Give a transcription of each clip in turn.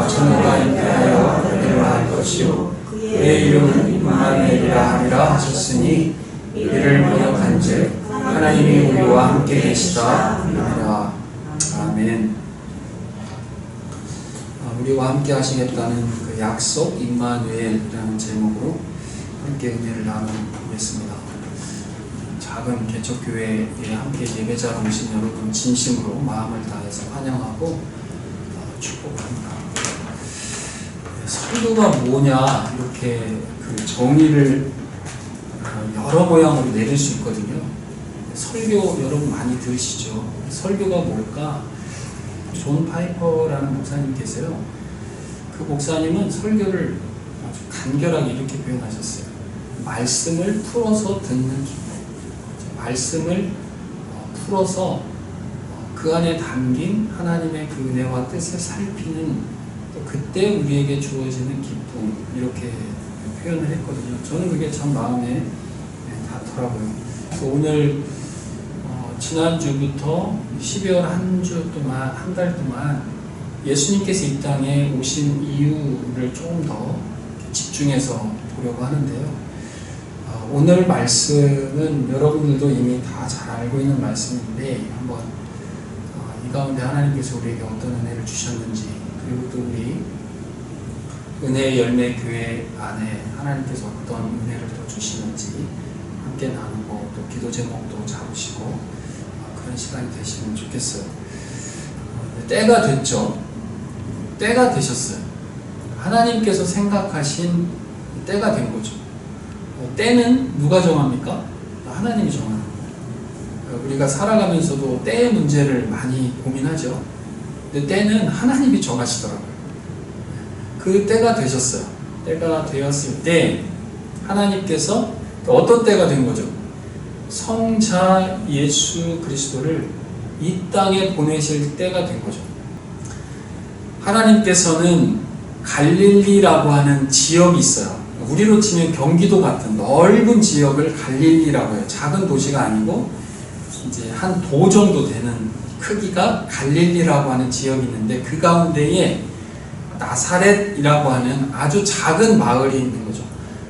그가 전우가 인하여 그들을 할 것이요 그의 이름은 임마누엘이라 하리라 하셨으니 이를 번역한즉 하나님이 우리와 함께 계시다 하리라. 아멘. 우리와 함께 하시겠다는 그 약속 임마누엘이라는 제목으로 함께 은혜를 나누겠습니다. 작은 개척교회에 함께 예배자로 오신 여러분 진심으로 마음을 다해서 환영하고 축복합니다. 설교가 뭐냐 이렇게 그 정의를 여러 모양으로 내릴 수 있거든요. 설교 여러분 많이 들으시죠? 설교가 뭘까? 존 파이퍼라는 목사님 계세요. 그 목사님은 설교를 아주 간결하게 이렇게 표현하셨어요. 말씀을 풀어서 듣는 기분. 말씀을 풀어서 그 안에 담긴 하나님의 그 은혜와 뜻을 살피는 또 그때 우리에게 주어지는 기쁨, 이렇게 표현을 했거든요. 저는 그게 참 마음에 닿더라고요. 그래서 오늘 지난주부터 12월 한 달 동안 예수님께서 이 땅에 오신 이유를 조금 더 집중해서 보려고 하는데요. 오늘 말씀은 여러분들도 이미 다 잘 알고 있는 말씀인데 한번 이 가운데 하나님께서 우리에게 어떤 은혜를 주셨는지, 그리고 또 우리 은혜의 열매 교회 안에 하나님께서 어떤 은혜를 더 주시는지 함께 나누고 또 기도 제목도 잡으시고 그런 시간이 되시면 좋겠어요. 때가 됐죠. 때가 되셨어요. 하나님께서 생각하신 때가 된 거죠. 때는 누가 정합니까? 하나님이 정하는 거예요. 우리가 살아가면서도 때의 문제를 많이 고민하죠. 근데 때는 하나님이 정하시더라고요. 그 때가 되셨어요. 때가 되었을 때 하나님께서 어떤 때가 된 거죠? 성자 예수 그리스도를 이 땅에 보내실 때가 된 거죠. 하나님께서는 갈릴리라고 하는 지역이 있어요. 우리로 치면 경기도 같은 넓은 지역을 갈릴리라고 해요. 작은 도시가 아니고 이제 한 도 정도 되는 크기가 갈릴리라고 하는 지역이 있는데 그 가운데에 나사렛이라고 하는 아주 작은 마을이 있는 거죠.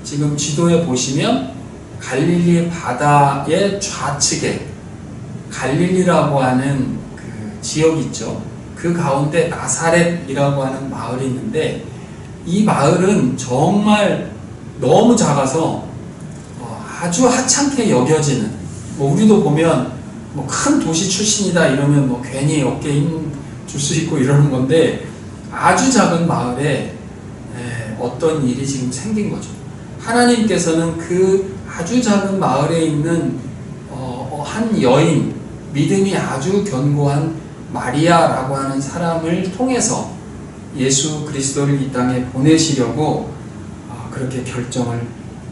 지금 지도에 보시면 갈릴리 바다의 좌측에 갈릴리라고 하는 그 지역이 있죠. 그 가운데 나사렛이라고 하는 마을이 있는데 이 마을은 정말 너무 작아서 아주 하찮게 여겨지는, 우리도 보면 큰 도시 출신이다 이러면 괜히 어깨에 힘 줄 수 있고 이러는 건데 아주 작은 마을에 어떤 일이 지금 생긴 거죠. 하나님께서는 그 아주 작은 마을에 있는 한 여인, 믿음이 아주 견고한 마리아라고 하는 사람을 통해서 예수 그리스도를 이 땅에 보내시려고 그렇게 결정을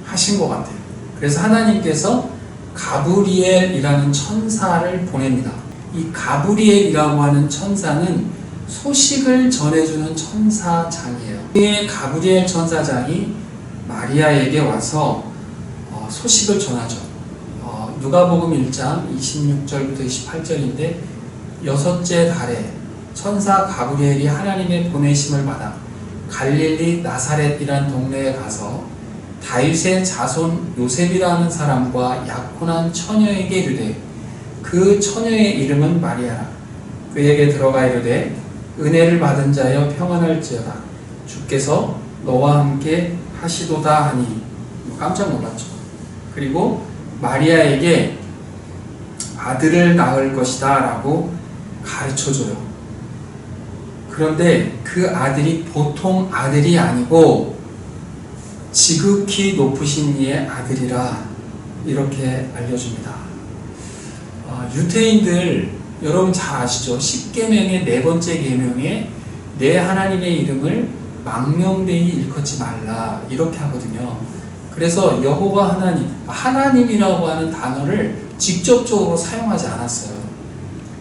하신 것 같아요. 그래서 하나님께서 가브리엘이라는 천사를 보냅니다. 이 가브리엘이라고 하는 천사는 소식을 전해주는 천사장이에요. 이 가브리엘 천사장이 마리아에게 와서 소식을 전하죠. 누가복음 1장 26절부터 28절인데 여섯째 달에 천사 가브리엘이 하나님의 보내심을 받아 갈릴리 나사렛이란 동네에 가서 다윗의 자손 요셉이라는 사람과 약혼한 처녀에게 이르되 그 처녀의 이름은 마리아라. 그에게 들어가 이르되 은혜를 받은 자여 평안할지어다. 주께서 너와 함께 하시도다 하니 깜짝 놀랐죠. 그리고 마리아에게 아들을 낳을 것이다 라고 가르쳐줘요. 그런데 그 아들이 보통 아들이 아니고 지극히 높으신 이의 아들이라 이렇게 알려줍니다. 유대인들 여러분 잘 아시죠? 10계명의 네 번째 계명에 내 하나님의 이름을 망명되이 일컫지 말라 이렇게 하거든요. 그래서 여호와 하나님이라고 하는 단어를 직접적으로 사용하지 않았어요.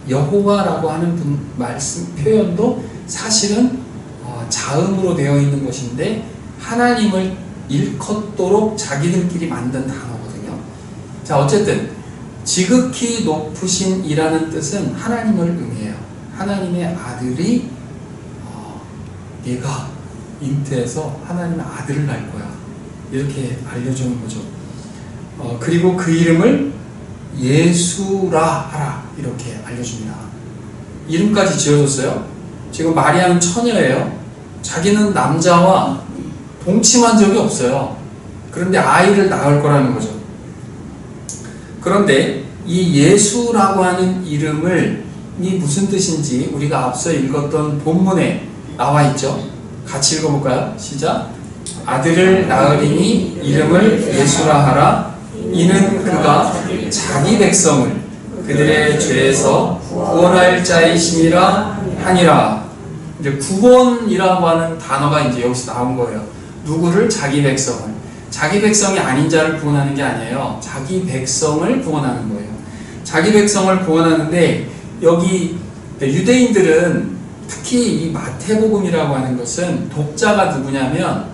여호와라고 하는 말씀 표현도 사실은 자음으로 되어 있는 것인데 하나님을 일컫도록 자기들끼리 만든 단어거든요. 자, 어쨌든 지극히 높으신 이라는 뜻은 하나님을 의미해요. 하나님의 아들이 네가 잉태해서 하나님의 아들을 낳을 거야. 이렇게 알려주는 거죠. 그리고 그 이름을 예수라 하라. 이렇게 알려줍니다. 이름까지 지어줬어요. 지금 마리아는 처녀예요. 자기는 남자와 동침한 적이 없어요. 그런데 아이를 낳을 거라는 거죠. 그런데 이 예수라고 하는 이름을 이 무슨 뜻인지 우리가 앞서 읽었던 본문에 나와 있죠. 같이 읽어볼까요? 시작. 아들을 낳으리니 이름을 예수라 하라. 이는 그가 자기 백성을 그들의 죄에서 구원할 자이심이라 하니라. 이제 구원이라고 하는 단어가 이제 여기서 나온 거예요. 누구를? 자기 백성을. 자기 백성이 아닌 자를 구원하는 게 아니에요. 자기 백성을 구원하는 거예요. 자기 백성을 구원하는데 여기 유대인들은 특히 이 마태복음이라고 하는 것은 독자가 누구냐면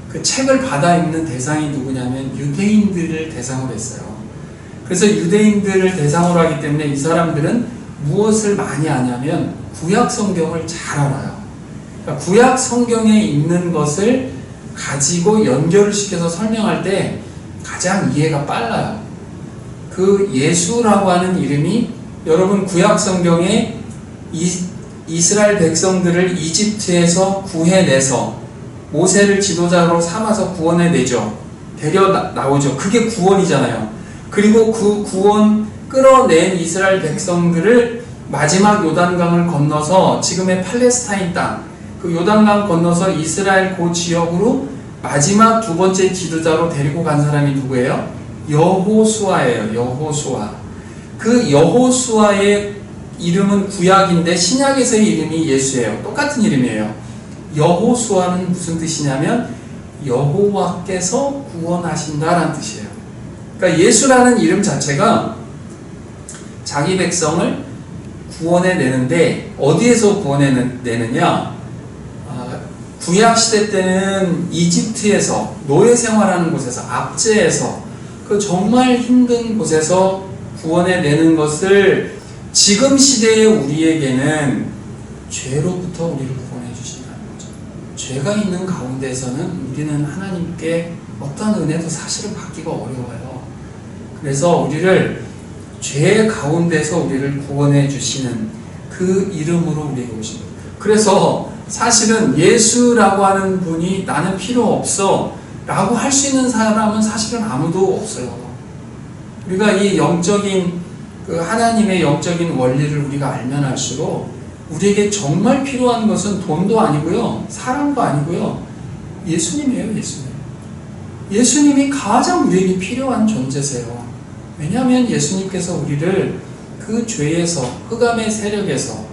그 책을 받아 읽는 대상이 누구냐면 유대인들을 대상으로 했어요. 그래서 유대인들을 대상으로 하기 때문에 이 사람들은 무엇을 많이 아냐면 구약 성경을 잘 알아요. 그러니까 구약 성경에 있는 것을 가지고 연결을 시켜서 설명할 때 가장 이해가 빨라요. 그 예수라고 하는 이름이 여러분 구약 성경에 이스라엘 백성들을 이집트에서 구해내서 모세를 지도자로 삼아서 구원해내죠. 나오죠. 그게 구원이잖아요. 그리고 그 구원 끌어낸 이스라엘 백성들을 마지막 요단강을 건너서 지금의 팔레스타인 땅, 그 요단강 건너서 이스라엘 그 지역으로 마지막 두 번째 지도자로 데리고 간 사람이 누구예요? 여호수아예요. 여호수아. 그 여호수아의 이름은 구약인데 신약에서의 이름이 예수예요. 똑같은 이름이에요. 여호수아는 무슨 뜻이냐면 여호와께서 구원하신다라는 뜻이에요. 그러니까 예수라는 이름 자체가 자기 백성을 구원해내는데 어디에서 구원해내느냐? 구약 시대 때는 이집트에서 노예 생활하는 곳에서 압제에서 그 정말 힘든 곳에서 구원해내는 것을 지금 시대의 우리에게는 죄로부터 우리를 구원해 주신다는 거죠. 죄가 있는 가운데서는 우리는 하나님께 어떤 은혜도 사실은 받기가 어려워요. 그래서 우리를 죄 가운데서 우리를 구원해 주시는 그 이름으로 우리에게 오신 거예요. 그래서 사실은 예수라고 하는 분이 나는 필요 없어 라고 할 수 있는 사람은 사실은 아무도 없어요. 우리가 이 영적인 그 하나님의 영적인 원리를 우리가 알면 알수록 우리에게 정말 필요한 것은 돈도 아니고요, 사랑도 아니고요, 예수님이에요. 예수님이 가장 우리에게 필요한 존재세요. 왜냐하면 예수님께서 우리를 그 죄에서, 흑암의 세력에서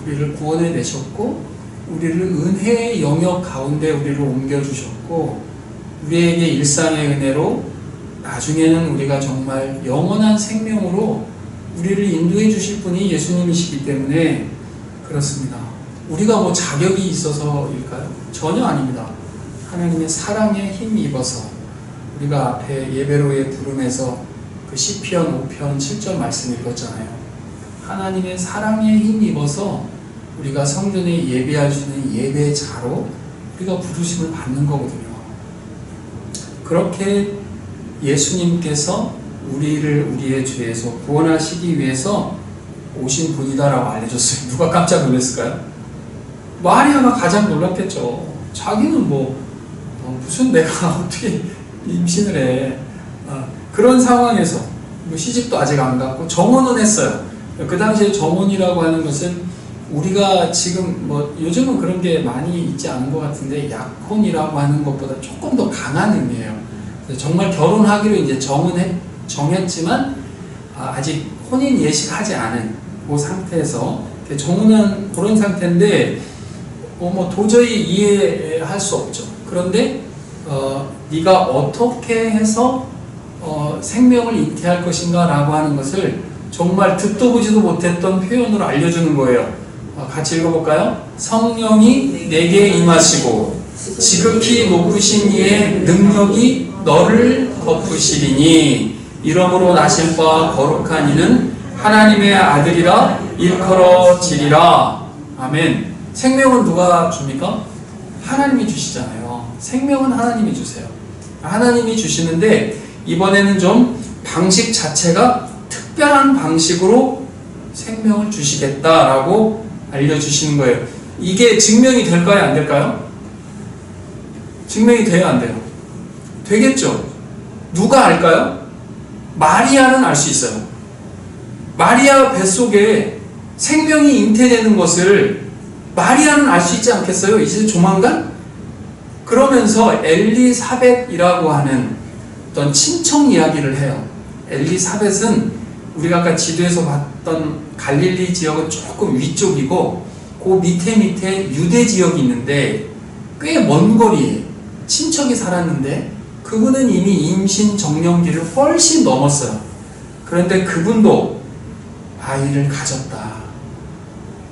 우리를 구원해 내셨고 우리를 은혜의 영역 가운데 우리를 옮겨주셨고 우리에게 일상의 은혜로 나중에는 우리가 정말 영원한 생명으로 우리를 인도해 주실 분이 예수님이시기 때문에 그렇습니다. 우리가 뭐 자격이 있어서일까요? 전혀 아닙니다. 하나님의 사랑에 힘입어서 우리가 앞에 예배로의 부름에서 그 시편 5편 7절 말씀 읽었잖아요. 하나님의 사랑에 힘입어서 우리가 성전에 예배할 수 있는 예배자로 우리가 부르심을 받는 거거든요. 그렇게 예수님께서 우리를 우리의 죄에서 구원하시기 위해서 오신 분이다라고 알려줬어요. 누가 깜짝 놀랐을까요? 마리아가 가장 놀랐겠죠. 자기는 무슨 내가 어떻게 임신을 해. 그런 상황에서 시집도 아직 안 갔고 정혼은 했어요. 그 당시에 정혼이라고 하는 것은 우리가 지금 요즘은 그런 게 많이 있지 않은 것 같은데 약혼이라고 하는 것보다 조금 더 강한 의미예요. 정말 결혼하기로 이제 정했지만 아직 혼인 예식하지 않은 그 상태에서 정혼한 그런 상태인데 도저히 이해할 수 없죠. 그런데 네가 어떻게 해서 생명을 잉태할 것인가 라고 하는 것을 정말 듣도 보지도 못했던 표현으로 알려주는 거예요. 같이 읽어볼까요? 성령이 내게 임하시고 지극히 높으신 이의 능력이 너를 덮으시리니 이러므로 나실 바 거룩한 이는 하나님의 아들이라 일컬어지리라. 아멘. 생명은 누가 줍니까? 하나님이 주시잖아요. 생명은 하나님이 주세요. 하나님이 주시는데 이번에는 좀 방식 자체가 특별한 방식으로 생명을 주시겠다라고 알려주시는 거예요. 이게 증명이 될까요? 안 될까요? 증명이 돼요? 안 돼요? 되겠죠? 누가 알까요? 마리아는 알 수 있어요. 마리아 뱃속에 생명이 잉태되는 것을 마리아는 알 수 있지 않겠어요? 이제 조만간? 그러면서 엘리사벳이라고 하는 어떤 친척 이야기를 해요. 엘리사벳은 우리가 아까 지도에서 봤던 갈릴리 지역은 조금 위쪽이고 그 밑에 유대 지역이 있는데 꽤 먼 거리에 친척이 살았는데 그분은 이미 임신 정년기를 훨씬 넘었어요. 그런데 그분도 아이를 가졌다.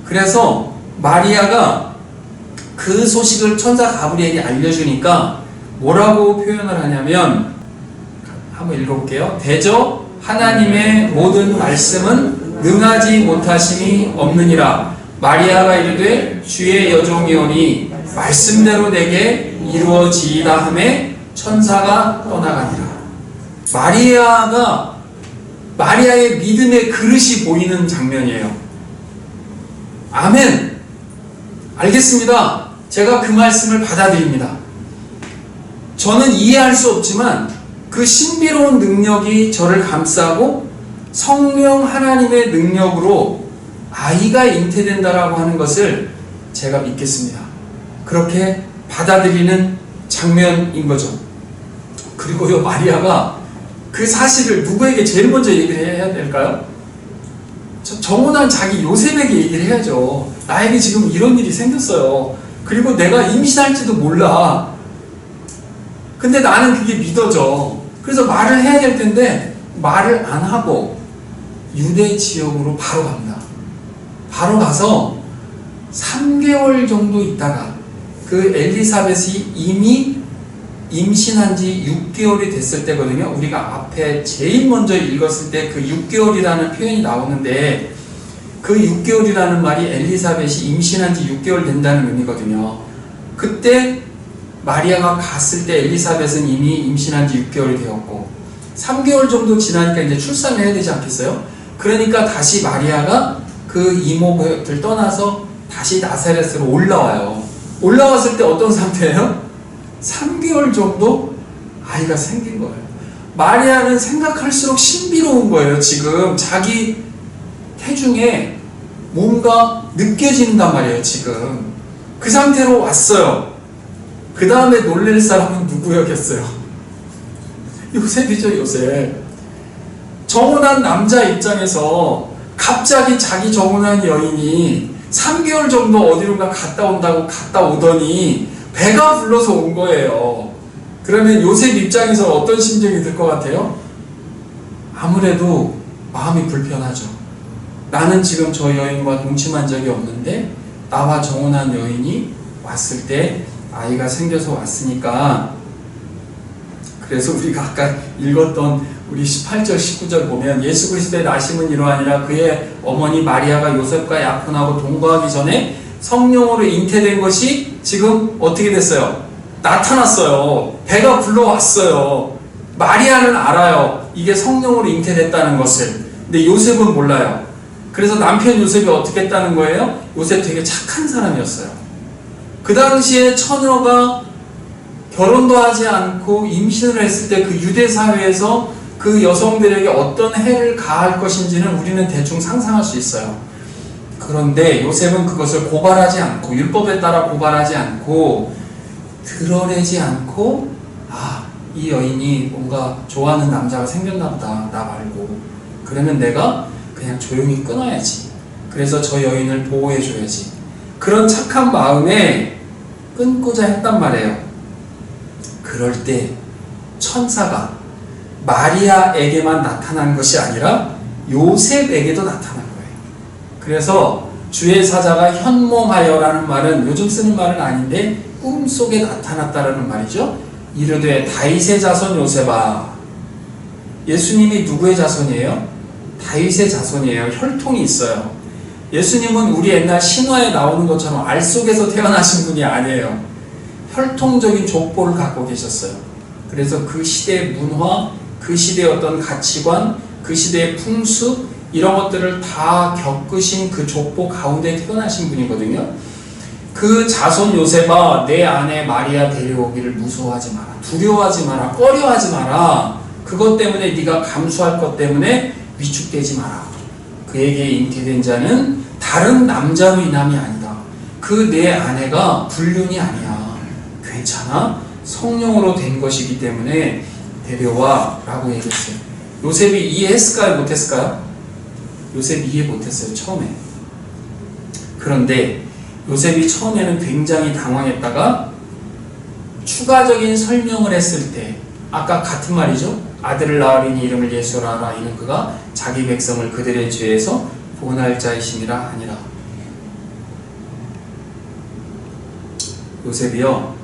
그래서 마리아가 그 소식을 천사 가브리엘이 알려주니까 뭐라고 표현을 하냐면, 한번 읽어볼게요. 대저 하나님의 모든 말씀은 능하지 못하심이 없느니라. 마리아가 이르되 주의 여종이오니 말씀대로 내게 이루어지이다 하매 천사가 떠나가니라. 마리아의 믿음의 그릇이 보이는 장면이에요. 아멘. 알겠습니다. 제가 그 말씀을 받아들입니다. 저는 이해할 수 없지만 그 신비로운 능력이 저를 감싸고 성령 하나님의 능력으로 아이가 잉태된다라고 하는 것을 제가 믿겠습니다. 그렇게 받아들이는 장면인 거죠. 그리고요, 마리아가 그 사실을 누구에게 제일 먼저 얘기를 해야 될까요? 정혼한 자기 요셉에게 얘기를 해야죠. 나에게 지금 이런 일이 생겼어요. 그리고 내가 임신할지도 몰라. 근데 나는 그게 믿어져. 그래서 말을 해야 될 텐데 말을 안 하고 유대 지역으로 바로 갑니다. 바로 가서 3개월 정도 있다가 그 엘리사벳이 이미 임신한 지 6개월이 됐을 때거든요. 우리가 앞에 제일 먼저 읽었을 때 그 6개월이라는 표현이 나오는데 그 6개월이라는 말이 엘리사벳이 임신한 지 6개월 된다는 의미거든요. 그때 마리아가 갔을 때 엘리사벳은 이미 임신한 지 6개월이 되었고 3개월 정도 지나니까 이제 출산을 해야 되지 않겠어요? 그러니까 다시 마리아가 그 이모를 떠나서 다시 나사렛으로 올라와요. 올라왔을 때 어떤 상태예요? 3개월 정도 아이가 생긴 거예요. 마리아는 생각할수록 신비로운 거예요. 지금 자기 태중에 뭔가 느껴진단 말이에요. 지금 그 상태로 왔어요. 그 다음에 놀랄 사람은 누구였겠어요? 요셉이죠. 요셉. 정혼한 남자 입장에서 갑자기 자기 정혼한 여인이 3개월 정도 어디론가 갔다 온다고 갔다 오더니 배가 불러서 온 거예요. 그러면 요셉 입장에서 어떤 심정이 들 것 같아요? 아무래도 마음이 불편하죠. 나는 지금 저 여인과 동침한 적이 없는데 나와 정혼한 여인이 왔을 때 아이가 생겨서 왔으니까, 그래서 우리가 아까 읽었던 우리 18절 19절 보면 예수 그리스도의 나심은 이러하니라. 그의 어머니 마리아가 요셉과 약혼하고 동거하기 전에 성령으로 잉태된 것이 지금 어떻게 됐어요? 나타났어요. 배가 불러왔어요. 마리아는 알아요. 이게 성령으로 잉태됐다는 것을. 근데 요셉은 몰라요. 그래서 남편 요셉이 어떻게 했다는 거예요? 요셉 되게 착한 사람이었어요. 그 당시에 처녀가 결혼도 하지 않고 임신을 했을 때 그 유대 사회에서 그 여성들에게 어떤 해를 가할 것인지는 우리는 대충 상상할 수 있어요. 그런데 요셉은 그것을 고발하지 않고, 율법에 따라 고발하지 않고, 드러내지 않고, 이 여인이 뭔가 좋아하는 남자가 생겼나 보다, 나 말고. 그러면 내가 그냥 조용히 끊어야지. 그래서 저 여인을 보호해줘야지. 그런 착한 마음에 끊고자 했단 말이에요. 그럴 때 천사가 마리아에게만 나타난 것이 아니라 요셉에게도 나타난 거예요. 그래서 주의 사자가 현몽하여라는 말은 요즘 쓰는 말은 아닌데 꿈속에 나타났다라는 말이죠. 이르되 다윗의 자손 요셉아. 예수님이 누구의 자손이에요? 다윗의 자손이에요. 혈통이 있어요. 예수님은 우리 옛날 신화에 나오는 것처럼 알 속에서 태어나신 분이 아니에요. 혈통적인 족보를 갖고 계셨어요. 그래서 그 시대의 문화, 그 시대의 어떤 가치관, 그 시대의 풍습 이런 것들을 다 겪으신 그 족보 가운데 태어나신 분이거든요. 그 자손 요셉아, 내 아내 마리아 데려오기를 무서워하지 마라, 두려워하지 마라, 꺼려하지 마라. 그것 때문에 네가 감수할 것 때문에 위축되지 마라. 그에게 잉태된 자는 다른 남자로 인함이 아니다. 그 내 아내가 불륜이 아니야. 괜찮아? 성령으로 된 것이기 때문에 데려와 라고 얘기했어요. 요셉이 이해했을까요? 못했을까요? 요셉이 이해 못했어요. 처음에. 그런데 요셉이 처음에는 굉장히 당황했다가 추가적인 설명을 했을 때 아까 같은 말이죠. 아들을 낳으리니 이름을 예수라 하라. 이는 그가 자기 백성을 그들의 죄에서 구원할 자이심이라 하니라. 요셉이요,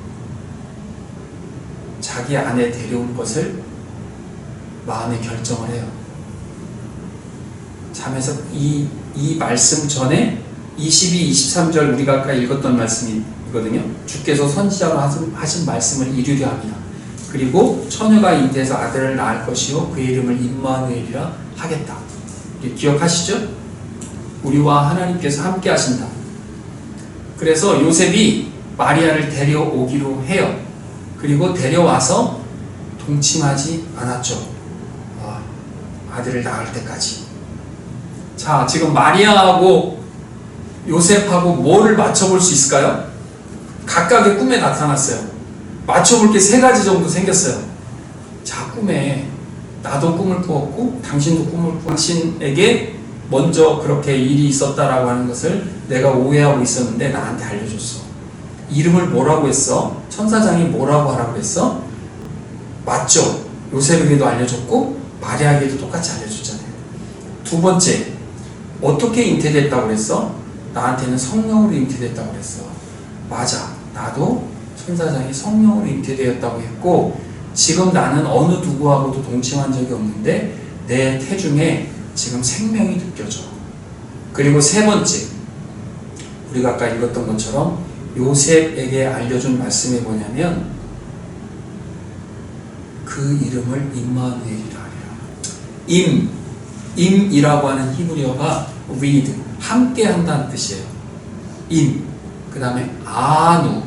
자기 아내 데려올 것을 마음에 결정을 해요. 잠에서 이 말씀 전에 22, 23절 우리가 아까 읽었던 말씀이거든요. 주께서 선지자로 하신 말씀을 이루려 합니다. 그리고 처녀가 잉태해서 아들을 낳을 것이요 그의 이름을 임마누엘이라 하겠다. 기억하시죠? 우리와 하나님께서 함께 하신다. 그래서 요셉이 마리아를 데려오기로 해요. 그리고 데려와서 동침하지 않았죠. 아들을 낳을 때까지. 자, 지금 마리아하고 요셉하고 뭐를 맞춰볼 수 있을까요? 각각의 꿈에 나타났어요. 맞춰볼 게 3가지 정도 생겼어요. 자, 꿈에 나도 꿈을 꾸었고 당신도 꿈을 꾸었고 당신에게 먼저 그렇게 일이 있었다라고 하는 것을 내가 오해하고 있었는데 나한테 알려줬어. 이름을 뭐라고 했어? 천사장이 뭐라고 하라고 했어? 맞죠? 요셉에게도 알려줬고 마리아에게도 똑같이 알려줬잖아요. 2번째, 어떻게 잉태됐다고 그랬어? 나한테는 성령으로 잉태됐다고 그랬어. 맞아, 나도 천사장이 성령으로 잉태되었다고 했고 지금 나는 어느 누구하고도 동침한 적이 없는데 내 태중에 지금 생명이 느껴져. 그리고 3번째, 우리가 아까 읽었던 것처럼 요셉에게 알려준 말씀이 뭐냐면 그 이름을 임마누엘이라 하리라. 임이라고 하는 히브리어가 with, 함께 한다는 뜻이에요. 그 다음에 아누,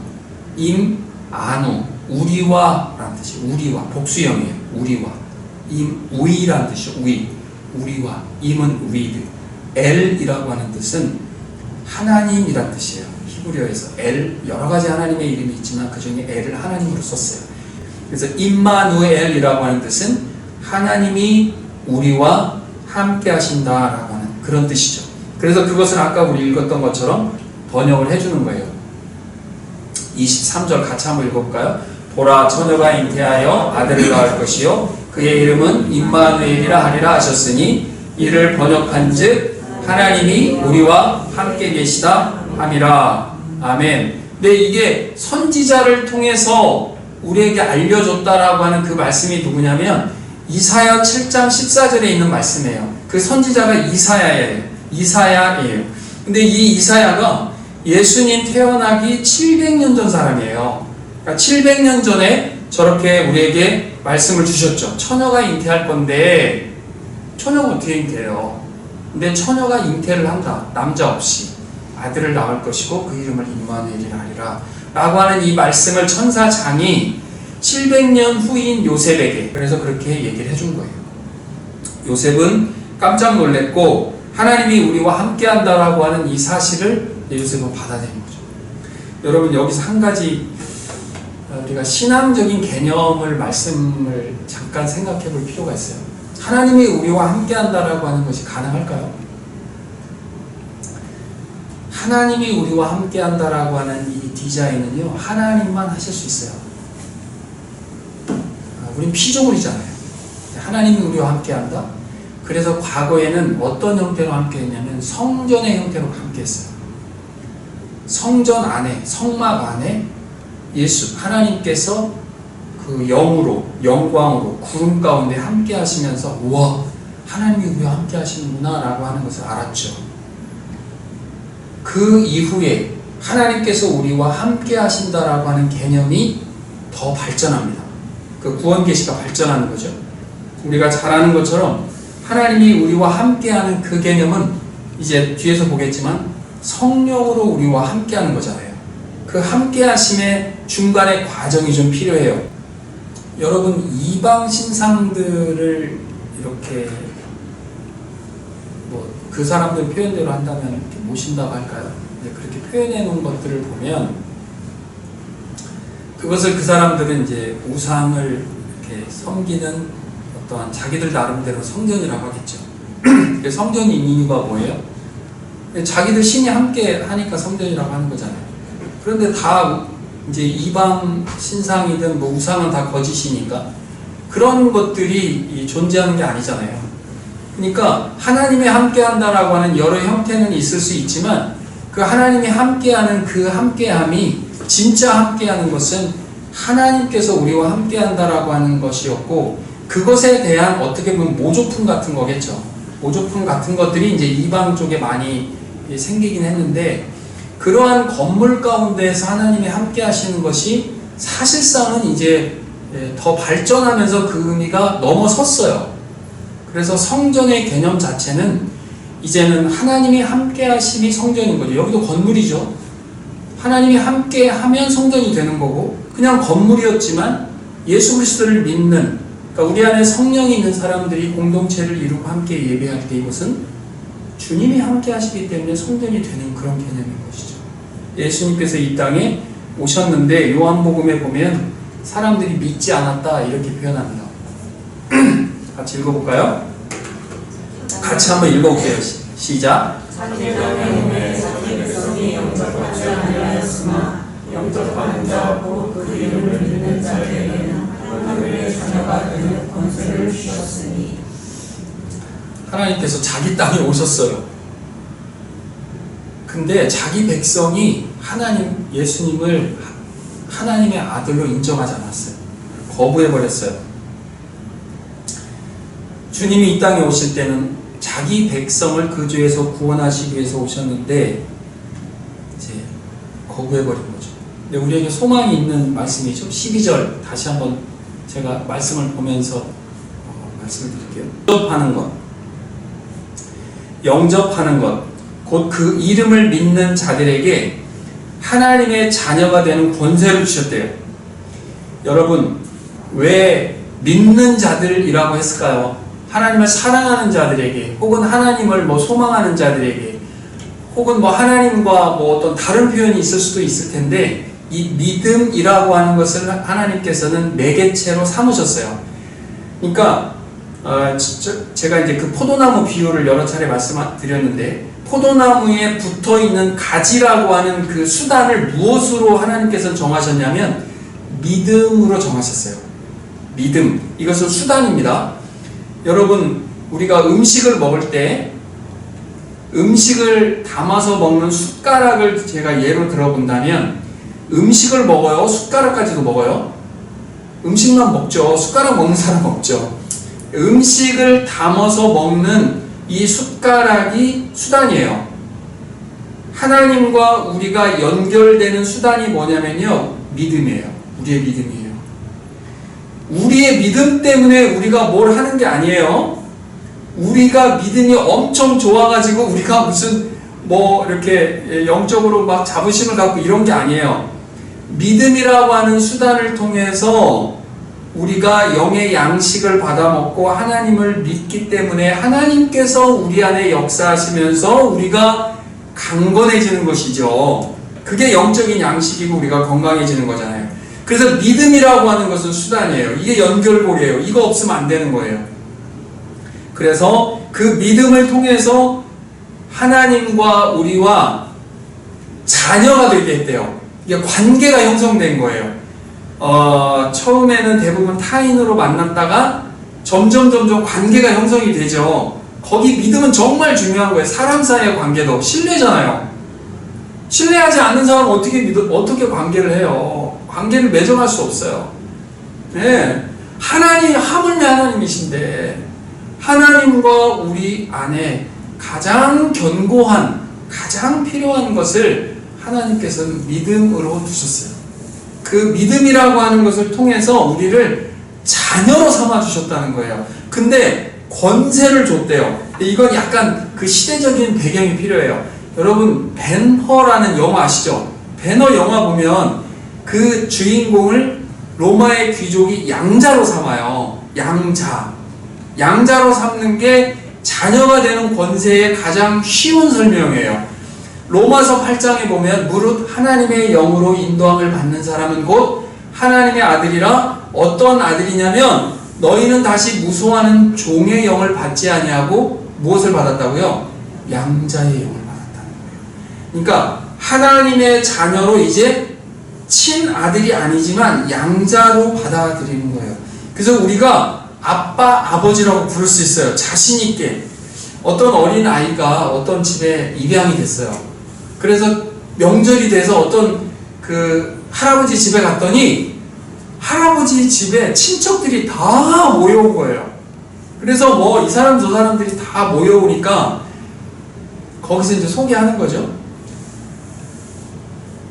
아누, 우리와 라는 뜻이에요. 우리와, 복수형이에요. 우리와. 우이라는 뜻이죠. 우리와. 임은 with. 엘이라고 하는 뜻은 하나님이라는 뜻이에요. 히브리어에서 엘, 여러 가지 하나님의 이름이 있지만 그 중에 엘을 하나님으로 썼어요. 그래서 임마누엘이라고 하는 뜻은 하나님이 우리와 함께 하신다라고 하는 그런 뜻이죠. 그래서 그것은 아까 우리 읽었던 것처럼 번역을 해주는 거예요. 23절 같이 한번 읽어볼까요? 보라, 처녀가 잉태하여 아들을 낳을 것이요 그의 이름은 임마누엘이라 하리라 하셨으니 이를 번역한즉 하나님이 우리와 함께 계시다 함이라. 아멘. 근데 이게 선지자를 통해서 우리에게 알려줬다라고 하는 그 말씀이 누구냐면 이사야 7장 14절에 있는 말씀이에요. 그 선지자가 이사야예요. 근데 이 이사야가 예수님 태어나기 700년 전 사람이에요. 그러니까 700년 전에 저렇게 우리에게 말씀을 주셨죠. 처녀가 잉태할 건데 처녀가 어떻게 잉태해요? 근데 처녀가 잉태를 한다. 남자 없이 아들을 낳을 것이고 그 이름을 임마누엘이라 하리라 라고 하는 이 말씀을 천사장이 700년 후인 요셉에게 그래서 그렇게 얘기를 해준 거예요. 요셉은 깜짝 놀랐고 하나님이 우리와 함께 한다라고 하는 이 사실을 요셉은 받아들인 거죠. 여러분, 여기서 한 가지 우리가 신앙적인 개념을 말씀을 잠깐 생각해 볼 필요가 있어요. 하나님이 우리와 함께 한다라고 하는 것이 가능할까요? 하나님이 우리와 함께 한다라고 하는 이 디자인은요, 하나님만 하실 수 있어요. 우린 피조물이잖아요. 하나님이 우리와 함께 한다? 그래서 과거에는 어떤 형태로 함께 했냐면 성전의 형태로 함께 했어요. 성전 안에, 성막 안에 예수, 하나님께서 그 영으로, 영광으로 구름 가운데 함께 하시면서 우와, 하나님이 우리와 함께 하시는구나 라고 하는 것을 알았죠. 그 이후에 하나님께서 우리와 함께 하신다라고 하는 개념이 더 발전합니다. 그 구원 계시가 발전하는 거죠. 우리가 잘 아는 것처럼 하나님이 우리와 함께하는 그 개념은 이제 뒤에서 보겠지만 성령으로 우리와 함께하는 거잖아요. 그 함께하심의 중간에 과정이 좀 필요해요. 여러분, 이방 신상들을 이렇게 그 사람들 표현대로 한다면 이렇게 모신다고 할까요? 그렇게 표현해 놓은 것들을 보면 그것을 그 사람들은 이제 우상을 이렇게 섬기는 어떠한 자기들 나름대로 성전이라고 하겠죠. 성전이 이유가 뭐예요? 자기들 신이 함께 하니까 성전이라고 하는 거잖아요. 그런데 다 이제 이방 신상이든 뭐 우상은 다 거짓이니까 그런 것들이 존재하는 게 아니잖아요. 그러니까 하나님이 함께한다라고 하는 여러 형태는 있을 수 있지만 그 하나님이 함께하는 그 함께함이 진짜 함께하는 것은 하나님께서 우리와 함께한다라고 하는 것이었고, 그것에 대한 어떻게 보면 모조품 같은 거겠죠. 모조품 같은 것들이 이제 이방 쪽에 많이 생기긴 했는데, 그러한 건물 가운데에서 하나님이 함께 하시는 것이 사실상은 이제 더 발전하면서 그 의미가 넘어섰어요. 그래서 성전의 개념 자체는 이제는 하나님이 함께 하심이 성전인 거죠. 여기도 건물이죠. 하나님이 함께 하면 성전이 되는 거고, 그냥 건물이었지만 예수 그리스도를 믿는, 그러니까 우리 안에 성령이 있는 사람들이 공동체를 이루고 함께 예배할 때 이것은 주님이 함께 하시기 때문에 성전이 되는 그런 개념인 것이죠. 예수님께서 이 땅에 오셨는데 요한복음에 보면 사람들이 믿지 않았다 이렇게 표현합니다. 같이 읽어볼까요? 같이 한번 읽어볼게요. 시작. 영접하는 자, 곧 그 이름을 믿는 자에게는 하나님의 자녀가 되는 권세를 주셨으니. 하나님께서 자기 땅에 오셨어요. 근데 자기 백성이 하나님, 예수님을 하나님의 아들로 인정하지 않았어요. 거부해버렸어요. 주님이 이 땅에 오실 때는 자기 백성을 그 죄에서 구원하시기 위해서 오셨는데 이제 거부해버린 거죠. 근데 우리에게 소망이 있는 말씀이죠. 12절 다시 한번 제가 말씀을 보면서 말씀을 드릴게요. 영접하는 것, 곧 그 이름을 믿는 자들에게 하나님의 자녀가 되는 권세를 주셨대요. 여러분, 왜 믿는 자들이라고 했을까요? 하나님을 사랑하는 자들에게, 혹은 하나님을 소망하는 자들에게, 혹은 하나님과 어떤 다른 표현이 있을 수도 있을 텐데, 이 믿음이라고 하는 것을 하나님께서는 매개체로 삼으셨어요. 그러니까 제가 이제 그 포도나무 비유를 여러 차례 말씀드렸는데, 포도나무에 붙어 있는 가지라고 하는 그 수단을 무엇으로 하나님께서는 정하셨냐면 믿음으로 정하셨어요. 믿음, 이것은 수단입니다. 여러분, 우리가 음식을 먹을 때 음식을 담아서 먹는 숟가락을 제가 예로 들어본다면, 음식을 먹어요? 숟가락까지도 먹어요? 음식만 먹죠. 숟가락 먹는 사람 없죠. 음식을 담아서 먹는 이 숟가락이 수단이에요. 하나님과 우리가 연결되는 수단이 뭐냐면요, 믿음이에요. 우리의 믿음이에요. 우리의 믿음 때문에 우리가 뭘 하는 게 아니에요. 우리가 믿음이 엄청 좋아가지고 우리가 무슨 이렇게 영적으로 자부심을 갖고 이런 게 아니에요. 믿음이라고 하는 수단을 통해서 우리가 영의 양식을 받아먹고 하나님을 믿기 때문에 하나님께서 우리 안에 역사하시면서 우리가 강건해지는 것이죠. 그게 영적인 양식이고 우리가 건강해지는 거잖아요. 그래서 믿음이라고 하는 것은 수단이에요. 이게 연결고리예요. 이거 없으면 안 되는 거예요. 그래서 그 믿음을 통해서 하나님과 우리와 자녀가 되게 했대요. 이게 관계가 형성된 거예요. 처음에는 대부분 타인으로 만났다가 점점 관계가 형성이 되죠. 거기 믿음은 정말 중요한 거예요. 사람 사이의 관계도 신뢰잖아요. 신뢰하지 않는 사람은 어떻게 관계를 해요? 관계를 맺어갈 수 없어요. 네. 하물며 하나님이신데, 하나님과 우리 안에 가장 견고한, 가장 필요한 것을 하나님께서는 믿음으로 두셨어요. 그 믿음이라고 하는 것을 통해서 우리를 자녀로 삼아주셨다는 거예요. 근데 권세를 줬대요. 이건 약간 그 시대적인 배경이 필요해요. 여러분, 벤허라는 영화 아시죠? 벤허 영화 보면 그 주인공을 로마의 귀족이 양자로 삼아요. 양자로 삼는 게 자녀가 되는 권세의 가장 쉬운 설명이에요. 로마서 8장에 보면 무릇 하나님의 영으로 인도함을 받는 사람은 곧 하나님의 아들이라. 어떤 아들이냐면 너희는 다시 무소하는 종의 영을 받지 아니하고 무엇을 받았다고요? 양자의 영을 받았다는 거예요. 그러니까 하나님의 자녀로 이제 친아들이 아니지만 양자로 받아들이는 거예요. 그래서 우리가 아빠, 아버지라고 부를 수 있어요. 자신 있게. 어떤 어린 아이가 어떤 집에 입양이 됐어요. 그래서 명절이 돼서 어떤 그 할아버지 집에 갔더니 할아버지 집에 친척들이 다 모여온 거예요. 그래서 뭐 이 사람 저 사람들이 다 모여오니까 거기서 이제 소개하는 거죠.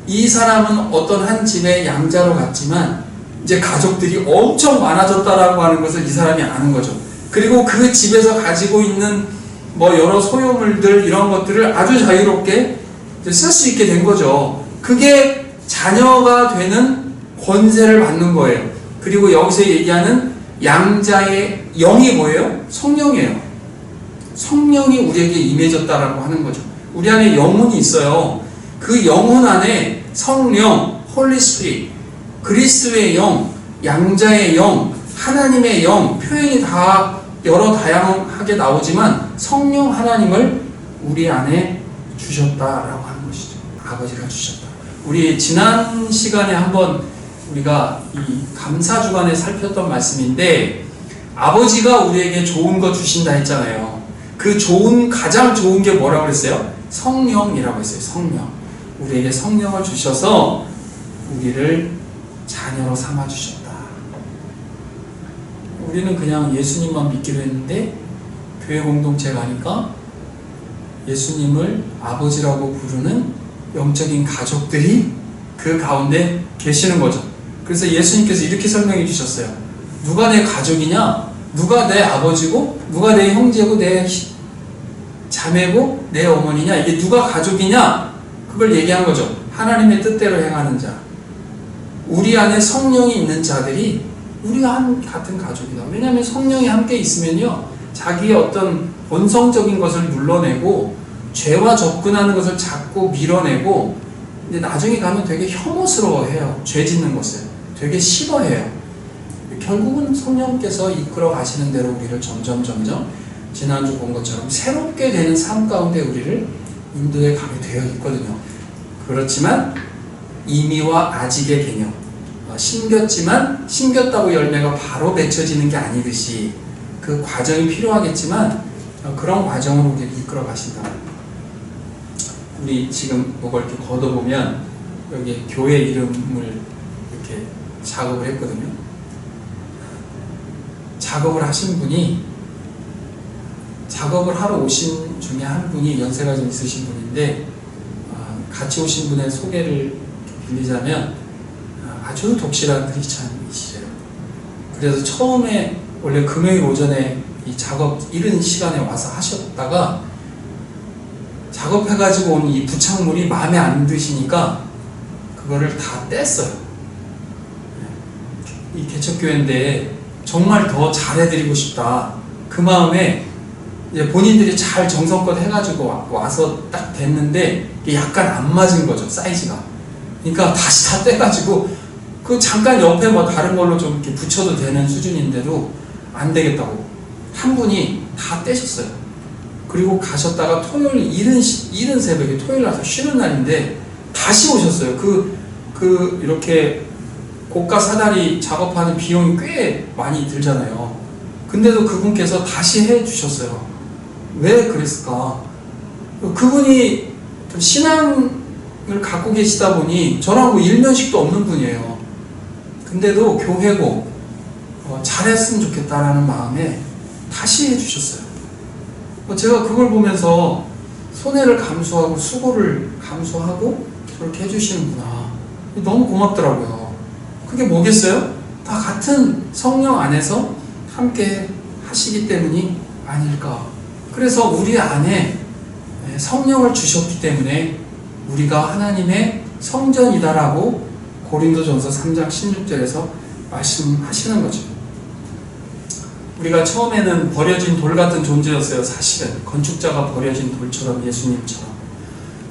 이 사람은 어떤 한 집에 양자로 갔지만 이제 가족들이 엄청 많아졌다라고 하는 것을 이 사람이 아는 거죠. 그리고 그 집에서 가지고 있는 뭐 여러 소유물들 이런 것들을 아주 자유롭게 쓸 수 있게 된 거죠. 그게 자녀가 되는 권세를 받는 거예요. 그리고 여기서 얘기하는 양자의 영이 뭐예요? 성령이에요. 성령이 우리에게 임해졌다라고 하는 거죠. 우리 안에 영혼이 있어요. 그 영혼 안에 성령, 홀리 스피릿, 그리스도의 영, 양자의 영, 하나님의 영, 표현이 다 여러 다양하게 나오지만 성령 하나님을 우리 안에 주셨다라고 하는 것이죠. 아버지가 주셨다. 우리 지난 시간에 한번 우리가 이 감사주간에 살폈던 말씀인데 아버지가 우리에게 좋은 거 주신다 했잖아요. 그 가장 좋은 게 뭐라고 그랬어요? 성령이라고 했어요. 성령. 우리에게 성령을 주셔서 우리를 자녀로 삼아주셨다. 우리는 그냥 예수님만 믿기로 했는데 교회 공동체 가니까 예수님을 아버지라고 부르는 영적인 가족들이 그 가운데 계시는 거죠. 그래서 예수님께서 이렇게 설명해 주셨어요. 누가 내 가족이냐? 누가 내 아버지고 누가 내 형제고 내 자매고 내 어머니냐? 이게 누가 가족이냐? 그걸 얘기한 거죠. 하나님의 뜻대로 행하는 자. 우리 안에 성령이 있는 자들이 우리가 같은 가족이다. 왜냐하면 성령이 함께 있으면요, 자기의 어떤 본성적인 것을 눌러내고 죄와 접근하는 것을 자꾸 밀어내고, 근데 나중에 가면 되게 혐오스러워해요. 죄 짓는 것을 되게 싫어해요. 결국은 성령께서 이끌어 가시는 대로 우리를 점점 지난주 본 것처럼 새롭게 되는 삶 가운데 우리를 인도해 가게 되어 있거든요. 그렇지만 이미와 아직의 개념, 심겼지만 심겼다고 열매가 바로 맺혀지는 게 아니듯이 그 과정이 필요하겠지만 그런 과정으로 우리를 이끌어 가신다. 우리 지금 이걸 이렇게 걷어보면 여기 교회 이름을 이렇게 작업을 했거든요. 작업을 하신 분이, 작업을 하러 오신 중에 한 분이 연세가 좀 있으신 분인데, 같이 오신 분의 소개를 빌리자면 아주 독실한 크리스찬이시래요. 그래서 처음에 원래 금요일 오전에 이 작업 이른 시간에 와서 하셨다가 작업해가지고 온 이 부착물이 마음에 안 드시니까 그거를 다 뗐어요. 이 개척교회인데 정말 더 잘해드리고 싶다. 그 마음에 이제 본인들이 잘 정성껏 해가지고 와서 딱 됐는데 이게 약간 안 맞은 거죠, 사이즈가. 그러니까 다시 다 떼가지고 그 잠깐 옆에 뭐 다른 걸로 좀 이렇게 붙여도 되는 수준인데도 안 되겠다고 한 분이 다 떼셨어요. 그리고 가셨다가 토요일 이른 새벽에, 토요일 나서 쉬는 날인데 다시 오셨어요. 이렇게 고가 사다리 작업하는 비용이 꽤 많이 들잖아요. 근데도 그분께서 다시 해 주셨어요. 왜 그랬을까? 그분이 좀 신앙을 갖고 계시다 보니 저랑 일면식도 없는 분이에요. 근데도 교회고 잘했으면 좋겠다라는 마음에 다시 해주셨어요. 제가 그걸 보면서 손해를 감수하고 수고를 감수하고 그렇게 해주시는구나. 너무 고맙더라고요. 그게 뭐겠어요? 다 같은 성령 안에서 함께 하시기 때문이 아닐까. 그래서 우리 안에 성령을 주셨기 때문에 우리가 하나님의 성전이다라고 고린도전서 3장 16절에서 말씀하시는 거죠. 우리가 처음에는 버려진 돌 같은 존재였어요. 사실은 건축자가 버려진 돌처럼, 예수님처럼.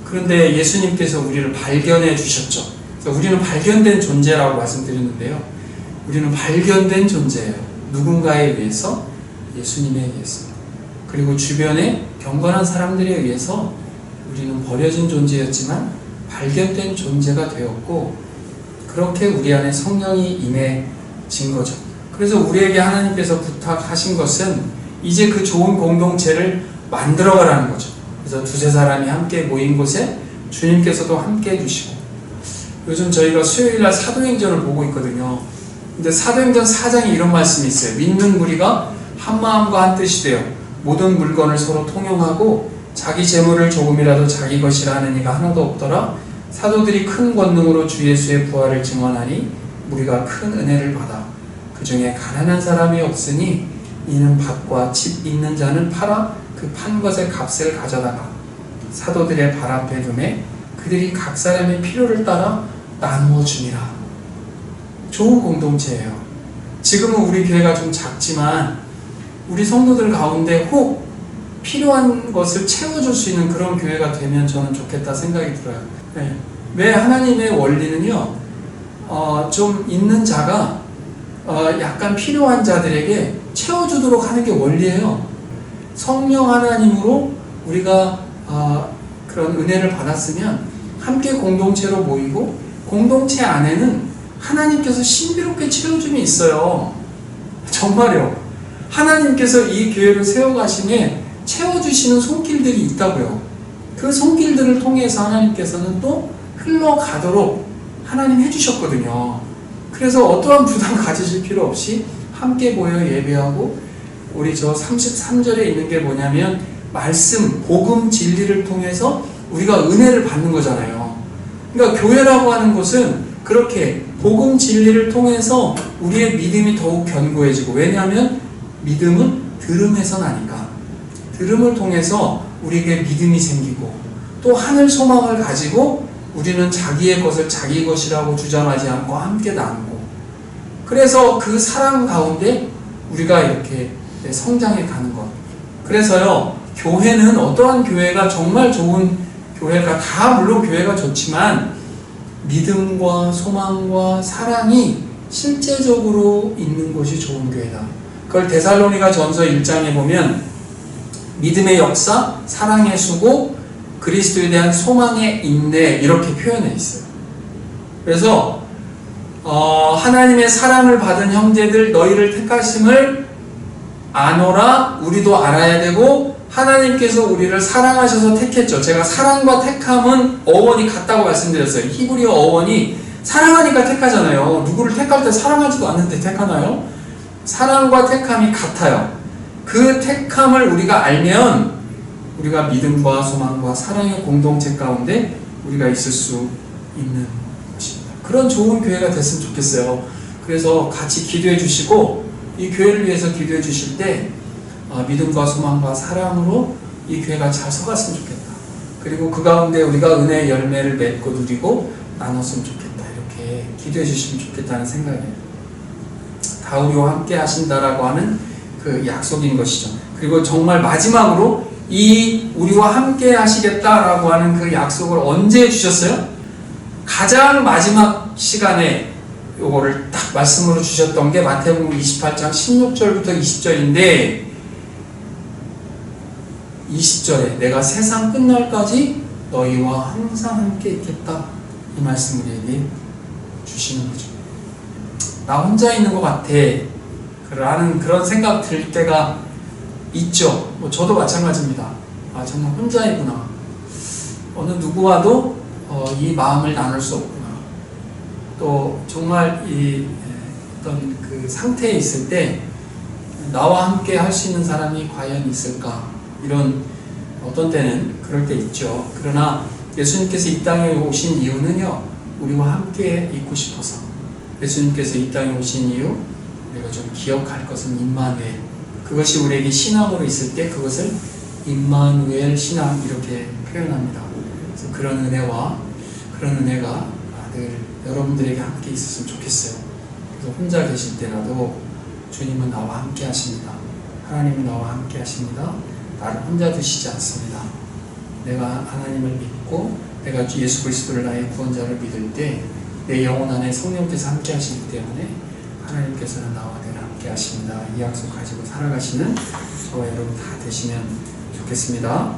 그런데 예수님께서 우리를 발견해 주셨죠. 그래서 우리는 발견된 존재라고 말씀드렸는데요. 우리는 발견된 존재예요. 누군가에 의해서, 예수님에 의해서. 그리고 주변에 경건한 사람들에 의해서 우리는 버려진 존재였지만 발견된 존재가 되었고, 그렇게 우리 안에 성령이 임해진 거죠. 그래서 우리에게 하나님께서 부탁하신 것은 이제 그 좋은 공동체를 만들어가라는 거죠. 그래서 두세 사람이 함께 모인 곳에 주님께서도 함께 해주시고, 요즘 저희가 수요일날 사도행전을 보고 있거든요. 근데 사도행전 4장에 이런 말씀이 있어요. 믿는 무리가 한 마음과 한 뜻이 되어 모든 물건을 서로 통용하고 자기 재물을 조금이라도 자기 것이라 하는 이가 하나도 없더라. 사도들이 큰 권능으로 주 예수의 부활을 증언하니 무리가 큰 은혜를 받아 그 중에 가난한 사람이 없으니 이는 밭과 집 있는 자는 팔아 그 판 것의 값을 가져다가 사도들의 발 앞에 두매 그들이 각 사람의 필요를 따라 나누어 주니라. 좋은 공동체예요. 지금은 우리 교회가 좀 작지만 우리 성도들 가운데 혹 필요한 것을 채워줄 수 있는 그런 교회가 되면 저는 좋겠다 생각이 들어요. 네. 왜 하나님의 원리는요, 좀 있는 자가 약간 필요한 자들에게 채워주도록 하는 게 원리예요. 성령 하나님으로 우리가 그런 은혜를 받았으면 함께 공동체로 모이고 공동체 안에는 하나님께서 신비롭게 채워줌이 있어요. 정말요. 하나님께서 이 교회를 세워가심에 채워주시는 손길들이 있다고요. 그 손길들을 통해서 하나님께서는 또 흘러가도록 하나님 해주셨거든요. 그래서 어떠한 부담 가지실 필요 없이 함께 모여 예배하고, 우리 저 33절에 있는 게 뭐냐면 말씀, 복음, 진리를 통해서 우리가 은혜를 받는 거잖아요. 그러니까 교회라고 하는 것은 그렇게 복음, 진리를 통해서 우리의 믿음이 더욱 견고해지고, 왜냐하면 믿음은 들음에서 나니까 들음을 통해서 우리에게 믿음이 생기고, 또 하늘 소망을 가지고 우리는 자기의 것을 자기 것이라고 주장하지 않고 함께 나누고, 그래서 그 사랑 가운데 우리가 이렇게 성장해 가는 것. 그래서요, 교회는 어떠한 교회가 정말 좋은 교회가, 다 물론 교회가 좋지만 믿음과 소망과 사랑이 실제적으로 있는 것이 좋은 교회다. 그걸 데살로니가 전서 1장에 보면 믿음의 역사, 사랑의 수고, 그리스도에 대한 소망의 인내, 이렇게 표현해 있어요. 그래서 하나님의 사랑을 받은 형제들, 너희를 택하심을 아노라. 우리도 알아야 되고, 하나님께서 우리를 사랑하셔서 택했죠. 제가 사랑과 택함은 어원이 같다고 말씀드렸어요. 히브리어 어원이 사랑하니까 택하잖아요. 누구를 택할 때 사랑하지도 않는데 택하나요? 사랑과 택함이 같아요. 그 택함을 우리가 알면 우리가 믿음과 소망과 사랑의 공동체 가운데 우리가 있을 수 있는 것입니다. 그런 좋은 교회가 됐으면 좋겠어요. 그래서 같이 기도해 주시고, 이 교회를 위해서 기도해 주실 때 믿음과 소망과 사랑으로 이 교회가 잘 서갔으면 좋겠다. 그리고 그 가운데 우리가 은혜의 열매를 맺고 누리고 나눴으면 좋겠다. 이렇게 기도해 주시면 좋겠다는 생각이에요. 다 우리와 함께 하신다라고 하는 그 약속인 것이죠. 그리고 정말 마지막으로 이 우리와 함께 하시겠다라고 하는 그 약속을 언제 주셨어요? 가장 마지막 시간에 요거를 딱 말씀으로 주셨던 게 마태복음 28장 16절부터 20절인데, 20절에 내가 세상 끝날까지 너희와 항상 함께 있겠다, 이 말씀을 우리에게 주시는 거죠. 나 혼자 있는 것 같아 라는 그런 생각 들 때가 있죠. 저도 마찬가지입니다. 정말 혼자이구나. 어느 누구와도 이 마음을 나눌 수 없구나. 또 정말 이 어떤 그 상태에 있을 때 나와 함께 할 수 있는 사람이 과연 있을까, 이런 어떤 때는 그럴 때 있죠. 그러나 예수님께서 이 땅에 오신 이유는요, 우리와 함께 있고 싶어서. 예수님께서 이 땅에 오신 이유, 우리가 좀 기억할 것은 임마누엘. 그것이 우리에게 신앙으로 있을 때 그것을 임마누엘 신앙 이렇게 표현합니다. 그래서 그런 은혜가 늘 여러분들에게 함께 있었으면 좋겠어요. 그래서 혼자 계실 때라도 주님은 나와 함께 하십니다. 하나님은 나와 함께 하십니다. 나를 혼자 두시지 않습니다. 내가 하나님을 믿고 내가 예수 그리스도를 나의 구원자를 믿을 때 내 영혼 안에 성령께서 함께 하시기 때문에 하나님께서는 나와 늘 함께 하십니다. 이 약속 가지고 살아가시는 저와 여러분 다 되시면 좋겠습니다.